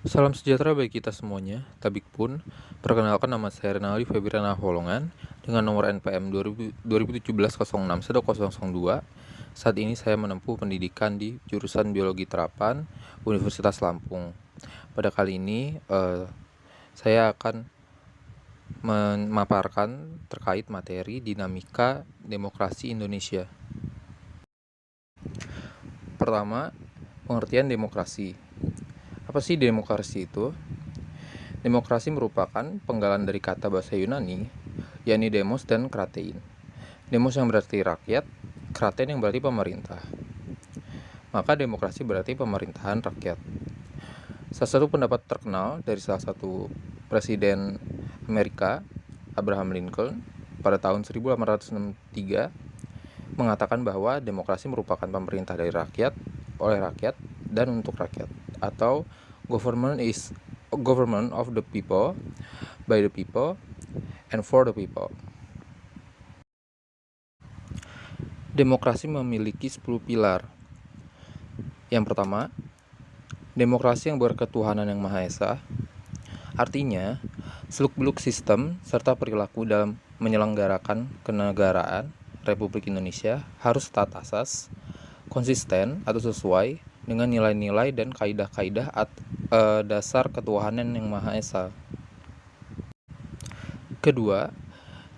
Salam sejahtera bagi kita semuanya. Tabik pun, perkenalkan nama saya Renaldi Febriana Holongan dengan nomor NPM 2017-06-1002. Saat ini saya menempuh pendidikan di jurusan Biologi Terapan Universitas Lampung. Pada kali ini saya akan memaparkan terkait materi dinamika demokrasi Indonesia. Pertama, pengertian demokrasi. Apa sih demokrasi itu? Demokrasi merupakan penggalan dari kata bahasa Yunani, yakni demos dan kratein. Demos yang berarti rakyat, kratein yang berarti pemerintah. Maka demokrasi berarti pemerintahan rakyat. Salah satu pendapat terkenal dari salah satu presiden Amerika, Abraham Lincoln, pada tahun 1863, mengatakan bahwa demokrasi merupakan pemerintah dari rakyat, oleh rakyat, dan untuk rakyat, atau government is government of the people, by the people, and for the people. Demokrasi memiliki 10 pilar. Yang pertama, demokrasi yang berketuhanan yang Maha Esa. Artinya, seluk-beluk sistem serta perilaku dalam menyelenggarakan kenegaraan Republik Indonesia harus taat asas, konsisten atau sesuai dengan nilai-nilai dan kaidah-kaidah dasar ketuhanan yang Maha Esa. Kedua,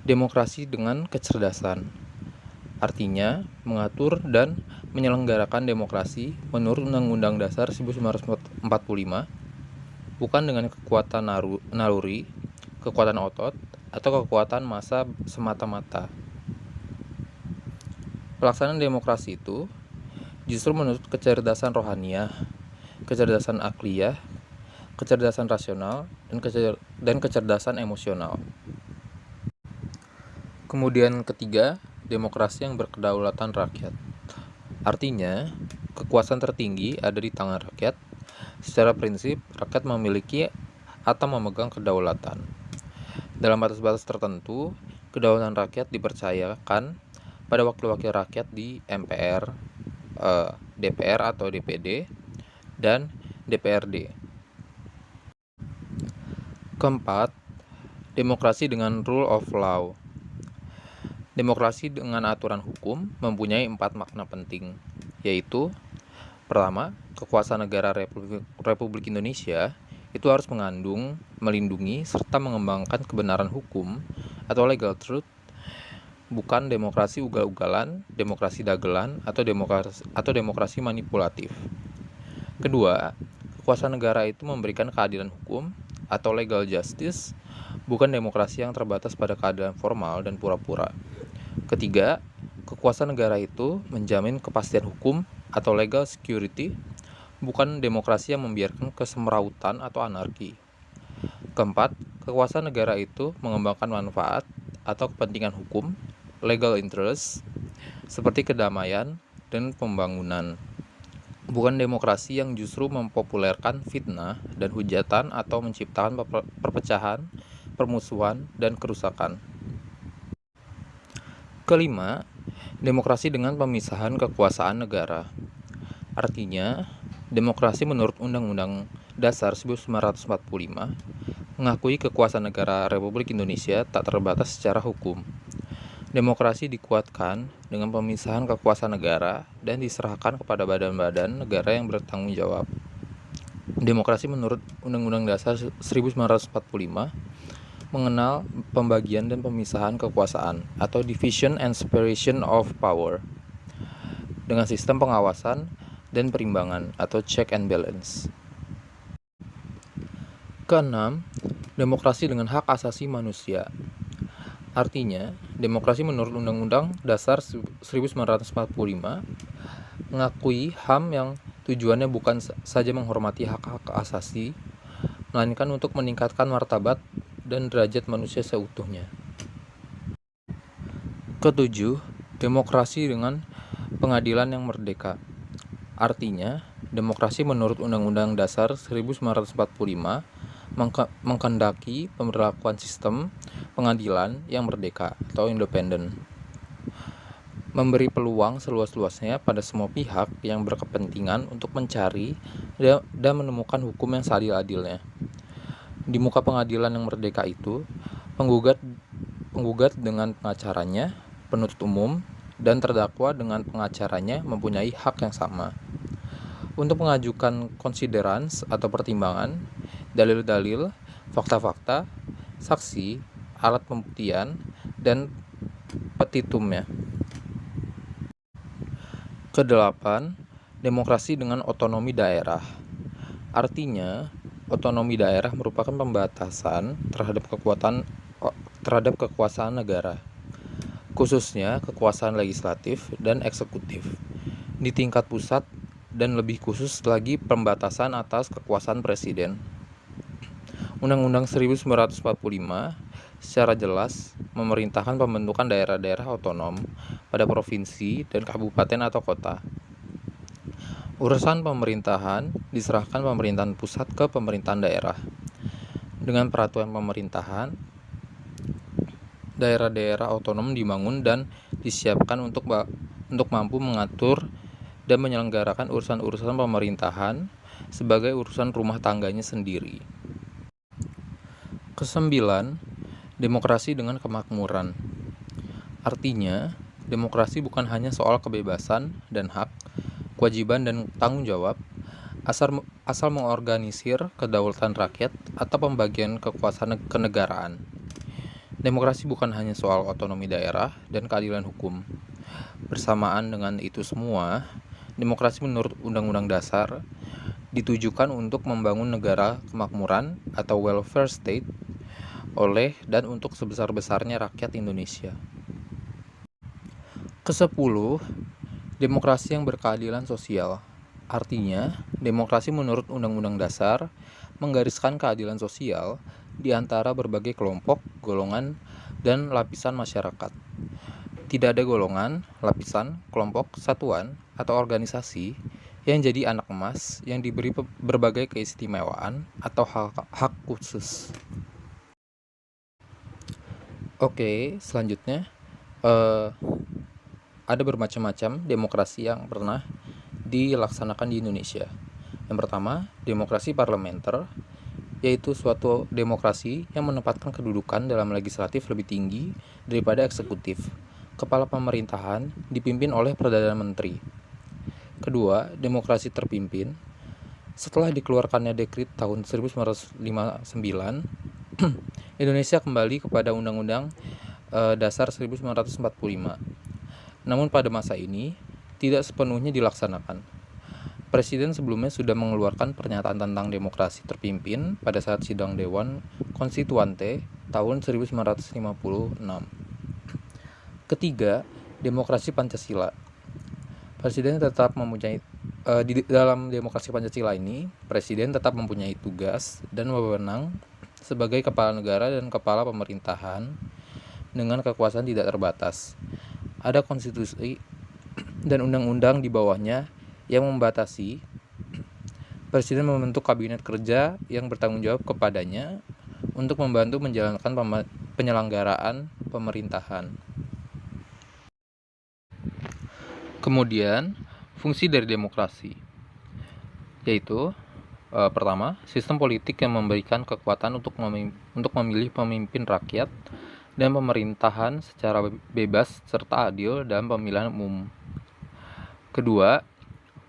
demokrasi dengan kecerdasan. Artinya, mengatur dan menyelenggarakan demokrasi menurut Undang-Undang Dasar 1945, bukan dengan kekuatan naluri, kekuatan otot, atau kekuatan massa semata-mata. Pelaksanaan demokrasi itu justru menuntut kecerdasan rohaniah, kecerdasan akliyah, kecerdasan rasional, dan kecerdasan emosional. Kemudian ketiga, demokrasi yang berkedaulatan rakyat. Artinya, kekuasaan tertinggi ada di tangan rakyat. Secara prinsip, rakyat memiliki atau memegang kedaulatan. Dalam batas-batas tertentu, kedaulatan rakyat dipercayakan pada wakil-wakil rakyat di MPR, DPR atau DPD, dan DPRD. Keempat, demokrasi dengan rule of law. Demokrasi dengan aturan hukum mempunyai 4 makna penting, yaitu pertama, kekuasaan negara Republik Indonesia itu harus mengandung, melindungi, serta mengembangkan kebenaran hukum atau legal truth, bukan demokrasi ugal-ugalan, demokrasi dagelan, atau demokrasi manipulatif. Kedua, kekuasaan negara itu memberikan keadilan hukum atau legal justice, bukan demokrasi yang terbatas pada keadilan formal dan pura-pura. Ketiga, kekuasaan negara itu menjamin kepastian hukum atau legal security, bukan demokrasi yang membiarkan kesemrautan atau anarki. Keempat, kekuasaan negara itu mengembangkan manfaat atau kepentingan hukum, legal interest, seperti kedamaian dan pembangunan, bukan demokrasi yang justru mempopulerkan fitnah dan hujatan atau menciptakan perpecahan, permusuhan, dan kerusakan. Kelima, demokrasi dengan pemisahan kekuasaan negara. Artinya, demokrasi menurut Undang-Undang Dasar 1945 mengakui kekuasaan negara Republik Indonesia tak terbatas secara hukum. Demokrasi dikuatkan dengan pemisahan kekuasaan negara dan diserahkan kepada badan-badan negara yang bertanggung jawab. Demokrasi menurut Undang-Undang Dasar 1945 mengenal pembagian dan pemisahan kekuasaan atau division and separation of power dengan sistem pengawasan dan perimbangan atau check and balance. Keenam, demokrasi dengan hak asasi manusia. Artinya, demokrasi menurut Undang-Undang Dasar 1945 mengakui HAM yang tujuannya bukan saja menghormati hak-hak asasi, melainkan untuk meningkatkan martabat dan derajat manusia seutuhnya. Ketujuh, demokrasi dengan pengadilan yang merdeka. Artinya, demokrasi menurut Undang-Undang Dasar 1945 mengkehendaki pemberlakuan sistem pengadilan yang merdeka atau independen, memberi peluang seluas-luasnya pada semua pihak yang berkepentingan untuk mencari dan menemukan hukum yang seadil-adilnya. Di muka pengadilan yang merdeka itu, penggugat dengan pengacaranya, penuntut umum, dan terdakwa dengan pengacaranya mempunyai hak yang sama untuk mengajukan konsiderans atau pertimbangan, dalil-dalil, fakta-fakta, saksi, alat pembuktian, dan petitumnya. Kedelapan, demokrasi dengan otonomi daerah. Artinya, otonomi daerah merupakan pembatasan terhadap kekuasaan negara, khususnya kekuasaan legislatif dan eksekutif di tingkat pusat, dan lebih khusus lagi pembatasan atas kekuasaan presiden. Undang-Undang 1945 secara jelas memerintahkan pembentukan daerah-daerah otonom pada provinsi dan kabupaten atau kota. Urusan pemerintahan diserahkan pemerintahan pusat ke pemerintahan daerah. Dengan peraturan pemerintahan, daerah-daerah otonom dibangun dan disiapkan untuk mampu mengatur dan menyelenggarakan urusan-urusan pemerintahan sebagai urusan rumah tangganya sendiri. Kesembilan, demokrasi dengan kemakmuran. Artinya, demokrasi bukan hanya soal kebebasan dan hak, kewajiban dan tanggung jawab, asal mengorganisir kedaulatan rakyat atau pembagian kekuasaan kenegaraan. Demokrasi bukan hanya soal otonomi daerah dan keadilan hukum. Bersamaan dengan itu semua, demokrasi menurut Undang-Undang Dasar ditujukan untuk membangun negara kemakmuran atau welfare state oleh dan untuk sebesar-besarnya rakyat Indonesia. Kesepuluh, demokrasi yang berkeadilan sosial. Artinya, demokrasi menurut Undang-Undang Dasar menggariskan keadilan sosial di antara berbagai kelompok, golongan, dan lapisan masyarakat. Tidak ada golongan, lapisan, kelompok, satuan, atau organisasi yang jadi anak emas yang diberi berbagai keistimewaan atau hak khusus. Oke, selanjutnya ada bermacam-macam demokrasi yang pernah dilaksanakan di Indonesia. Yang pertama, demokrasi parlementer, yaitu suatu demokrasi yang menempatkan kedudukan dalam legislatif lebih tinggi daripada eksekutif. Kepala pemerintahan dipimpin oleh Perdana Menteri. Kedua, demokrasi terpimpin. Setelah dikeluarkannya dekrit tahun 1959, Indonesia kembali kepada Undang-Undang Dasar 1945. Namun pada masa ini tidak sepenuhnya dilaksanakan. Presiden sebelumnya sudah mengeluarkan pernyataan tentang demokrasi terpimpin pada saat sidang Dewan Konstituante tahun 1956. Ketiga, demokrasi Pancasila. Presiden tetap mempunyai di dalam demokrasi Pancasila ini, presiden tetap mempunyai tugas dan wewenang sebagai kepala negara dan kepala pemerintahan dengan kekuasaan tidak terbatas. Ada konstitusi dan undang-undang di bawahnya yang membatasi presiden membentuk kabinet kerja yang bertanggung jawab kepadanya untuk membantu menjalankan penyelenggaraan pemerintahan. Kemudian, fungsi dari demokrasi, yaitu pertama, sistem politik yang memberikan kekuatan untuk memilih pemimpin rakyat dan pemerintahan secara bebas serta adil dalam pemilihan umum. Kedua,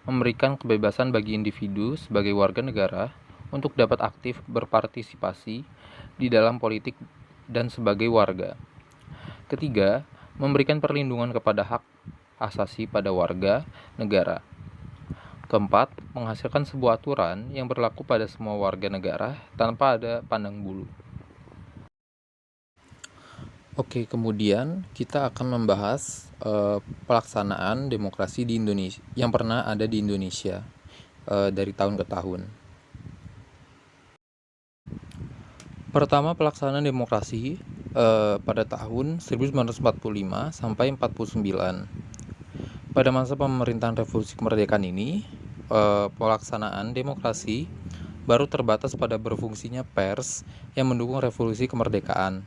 memberikan kebebasan bagi individu sebagai warga negara untuk dapat aktif berpartisipasi di dalam politik dan sebagai warga. Ketiga, memberikan perlindungan kepada hak asasi pada warga negara. Keempat, menghasilkan sebuah aturan yang berlaku pada semua warga negara tanpa ada pandang bulu. Oke, kemudian kita akan membahas pelaksanaan demokrasi di Indonesia yang pernah ada di Indonesia dari tahun ke tahun. Pertama, pelaksanaan demokrasi pada tahun 1945 sampai 49. Pada masa pemerintahan Revolusi Kemerdekaan ini, pelaksanaan demokrasi baru terbatas pada berfungsinya pers yang mendukung Revolusi Kemerdekaan.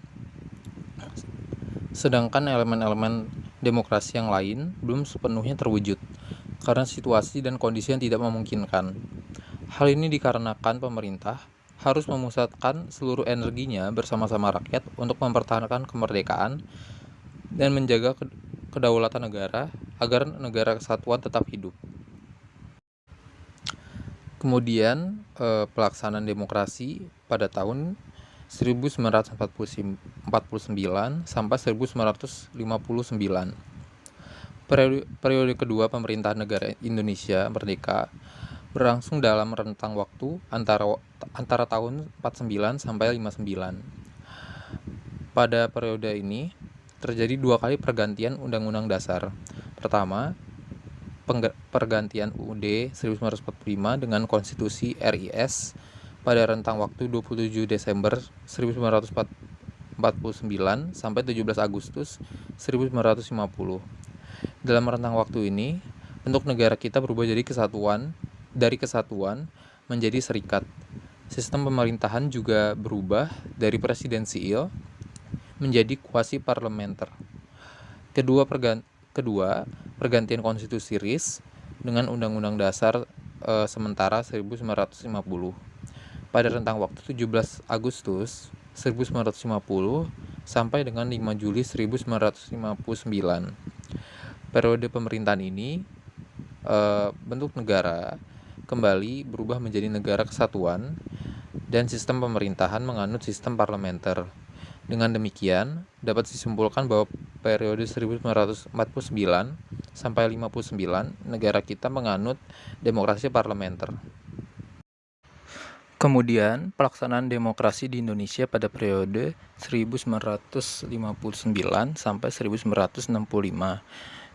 Sedangkan elemen-elemen demokrasi yang lain belum sepenuhnya terwujud karena situasi dan kondisi yang tidak memungkinkan. Hal ini dikarenakan pemerintah harus memusatkan seluruh energinya bersama-sama rakyat untuk mempertahankan kemerdekaan dan menjaga kedaulatan negara agar negara kesatuan tetap hidup. Kemudian pelaksanaan demokrasi pada tahun 1949 sampai 1959. Periode kedua pemerintahan negara Indonesia merdeka berlangsung dalam rentang waktu antara tahun 49 sampai 59. Pada periode ini terjadi 2 kali pergantian Undang-Undang Dasar. Pertama, pergantian UUD 1945 dengan Konstitusi RIS pada rentang waktu 27 Desember 1949 sampai 17 Agustus 1950. Dalam rentang waktu ini, bentuk negara kita berubah dari kesatuan menjadi serikat. Sistem pemerintahan juga berubah dari presidensial menjadi kuasi parlementer. Kedua, pergantian konstitusi RIS dengan Undang-Undang Dasar sementara 1950. Pada rentang waktu 17 Agustus 1950 sampai dengan 5 Juli 1959. Periode pemerintahan ini bentuk negara kembali berubah menjadi negara kesatuan dan sistem pemerintahan menganut sistem parlementer. Dengan demikian, dapat disimpulkan bahwa periode 1949 sampai 59 negara kita menganut demokrasi parlementer. Kemudian, pelaksanaan demokrasi di Indonesia pada periode 1959 sampai 1965.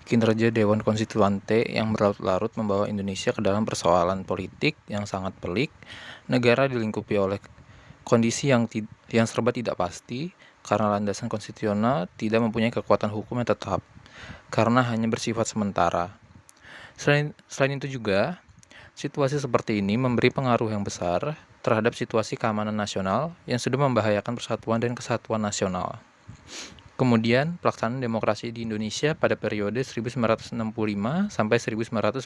Kinerja Dewan Konstituante yang berlarut-larut membawa Indonesia ke dalam persoalan politik yang sangat pelik. Negara dilingkupi oleh kondisi yang serba tidak pasti karena landasan konstitusional tidak mempunyai kekuatan hukum yang tetap karena hanya bersifat sementara. Selain itu juga, situasi seperti ini memberi pengaruh yang besar terhadap situasi keamanan nasional yang sudah membahayakan persatuan dan kesatuan nasional. Kemudian, pelaksanaan demokrasi di Indonesia pada periode 1965 sampai 1990.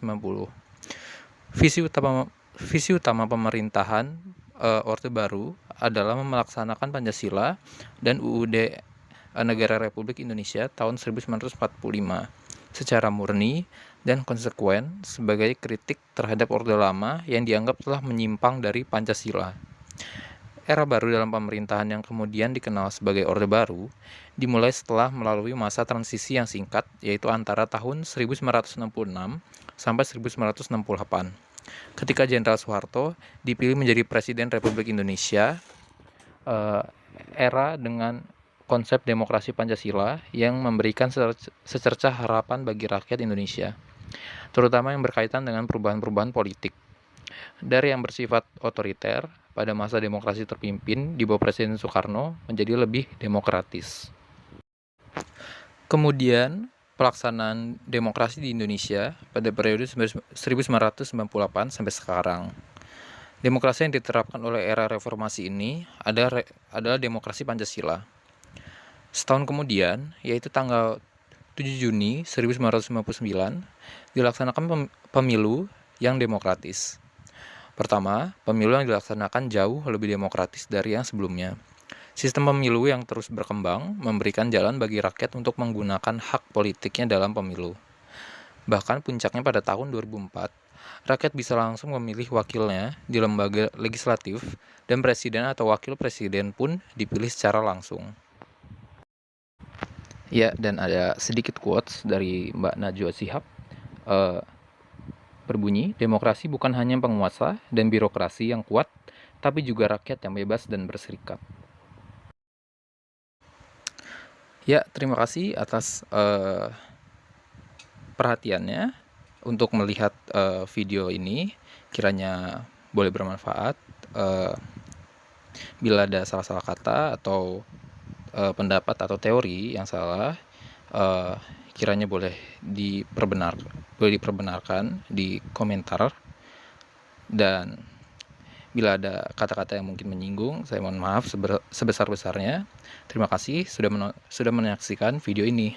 Visi utama pemerintahan Orde Baru adalah melaksanakan Pancasila dan UUD Negara Republik Indonesia tahun 1945 secara murni dan konsekuen sebagai kritik terhadap Orde Lama yang dianggap telah menyimpang dari Pancasila. Era baru dalam pemerintahan yang kemudian dikenal sebagai Orde Baru dimulai setelah melalui masa transisi yang singkat, yaitu antara tahun 1966 sampai 1968. Ketika Jenderal Soeharto dipilih menjadi Presiden Republik Indonesia, era dengan konsep demokrasi Pancasila yang memberikan secercah harapan bagi rakyat Indonesia, terutama yang berkaitan dengan perubahan-perubahan politik. Dari yang bersifat otoriter pada masa demokrasi terpimpin di bawah Presiden Soekarno menjadi lebih demokratis. Kemudian, pelaksanaan demokrasi di Indonesia pada periode 1998 sampai sekarang. Demokrasi yang diterapkan oleh era reformasi ini adalah demokrasi Pancasila. Setahun kemudian, yaitu tanggal 7 Juni 1959, dilaksanakan pemilu yang demokratis. Pertama, pemilu yang dilaksanakan jauh lebih demokratis dari yang sebelumnya. Sistem pemilu yang terus berkembang memberikan jalan bagi rakyat untuk menggunakan hak politiknya dalam pemilu. Bahkan puncaknya pada tahun 2004, rakyat bisa langsung memilih wakilnya di lembaga legislatif dan presiden atau wakil presiden pun dipilih secara langsung. Ya, dan ada sedikit quotes dari Mbak Najwa Shihab. Berbunyi, demokrasi bukan hanya penguasa dan birokrasi yang kuat, tapi juga rakyat yang bebas dan berserikat. Ya, terima kasih atas perhatiannya untuk melihat video ini. Kiranya boleh bermanfaat. Bila ada salah-salah kata atau pendapat atau teori yang salah, kiranya boleh diperbenarkan di komentar. Dan bila ada kata-kata yang mungkin menyinggung, saya mohon maaf sebesar-besarnya. Terima kasih sudah menyaksikan video ini.